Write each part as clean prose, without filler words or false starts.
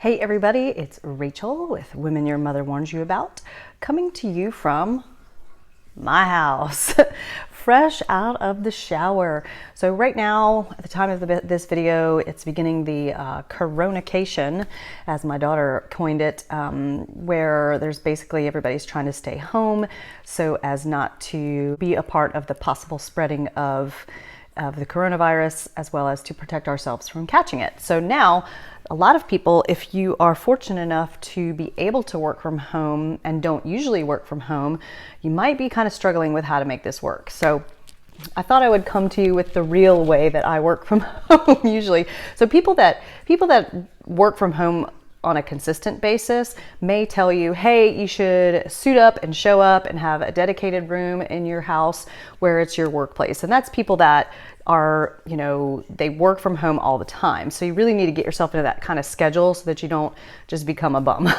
Hey everybody, it's Rachel with Women Your Mother Warns You About, coming to you from my house, fresh out of the shower. So right now, at the time of this video, it's beginning the Coronacation, as my daughter coined it, where there's basically everybody's trying to stay home so as not to be a part of the possible spreading of the coronavirus, as well as to protect ourselves from catching it. So now, a lot of people, if you are fortunate enough to be able to work from home and don't usually work from home, you might be kind of struggling with how to make this work. So I thought I would come to you with the real way that I work from home usually. So people that work from home on a consistent basis may tell you, hey, you should suit up and show up and have a dedicated room in your house where it's your workplace. And that's people that are, they work from home all the time. So you really need to get yourself into that kind of schedule so that you don't just become a bum.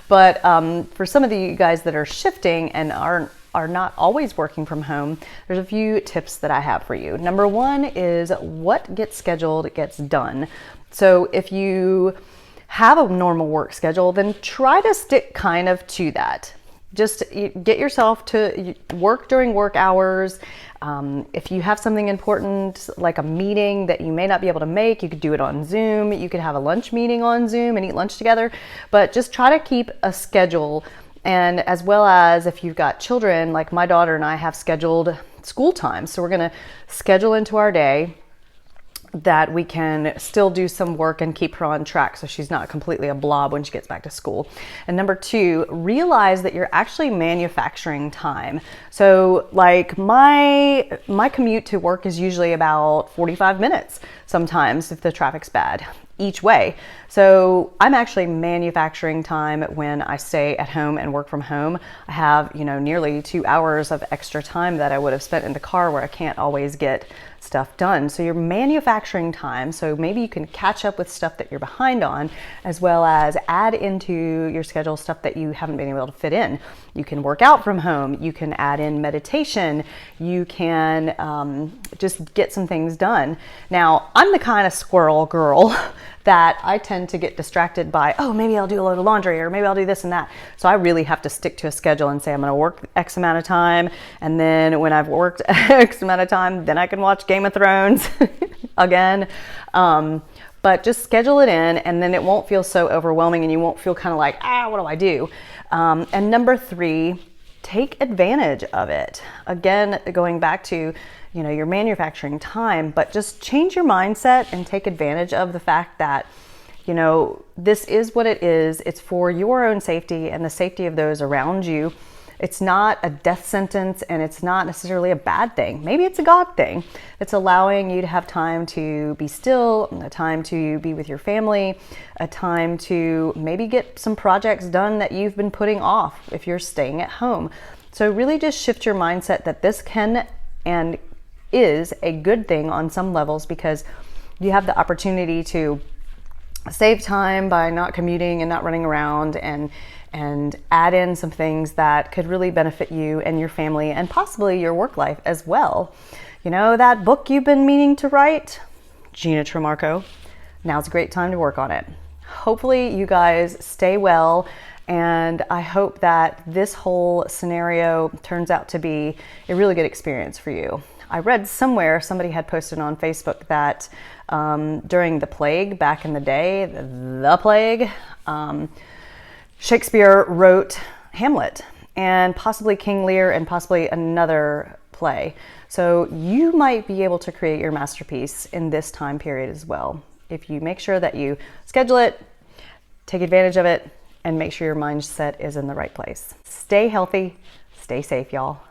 But for some of you guys that are shifting and are not always working from home, there's a few tips that I have for you. Number one is what gets scheduled gets done. So if you have a normal work schedule, then try to stick kind of to that. Just get yourself to work during work hours. If you have something important like a meeting that you may not be able to make, you could do it on Zoom. You could have a lunch meeting on Zoom and eat lunch together, but just try to keep a schedule. And as well as if you've got children, like my daughter and I have scheduled school time. So we're gonna schedule into our day that we can still do some work and keep her on track so she's not completely a blob when she gets back to school. And number two, realize that you're actually manufacturing time. So like my commute to work is usually about 45 minutes sometimes if the traffic's bad each way. So I'm actually manufacturing time when I stay at home and work from home. I have, nearly 2 hours of extra time that I would have spent in the car where I can't always get stuff done. So you're manufacturing time. So maybe you can catch up with stuff that you're behind on, as well as add into your schedule stuff that you haven't been able to fit in. You can work out from home. You can add in meditation. You can just get some things done. Now, I'm the kind of squirrel girl that I tend to get distracted by, oh, maybe I'll do a load of laundry or maybe I'll do this and that. So I really have to stick to a schedule and say I'm gonna work X amount of time. And then when I've worked X amount of time, then I can watch Game of Thrones again. But just schedule it in and then it won't feel so overwhelming and you won't feel kind of like, what do I do? And number three, take advantage of it. Again, going back to, you're manufacturing time, but just change your mindset and take advantage of the fact that, this is what it is. It's for your own safety and the safety of those around you. It's not a death sentence and it's not necessarily a bad thing. Maybe it's a God thing. It's allowing you to have time to be still, a time to be with your family, a time to maybe get some projects done that you've been putting off if you're staying at home. So really just shift your mindset that this can and is a good thing on some levels because you have the opportunity to save time by not commuting and not running around and add in some things that could really benefit you and your family and possibly your work life as well. That book you've been meaning to write, Gina Trimarco, now's a great time to work on it. Hopefully you guys stay well, and I hope that this whole scenario turns out to be a really good experience for you. I read somewhere, somebody had posted on Facebook that during the plague, back in the day, the plague, Shakespeare wrote Hamlet and possibly King Lear and possibly another play. So you might be able to create your masterpiece in this time period as well. If you make sure that you schedule it, take advantage of it, and make sure your mindset is in the right place. Stay healthy, stay safe, y'all.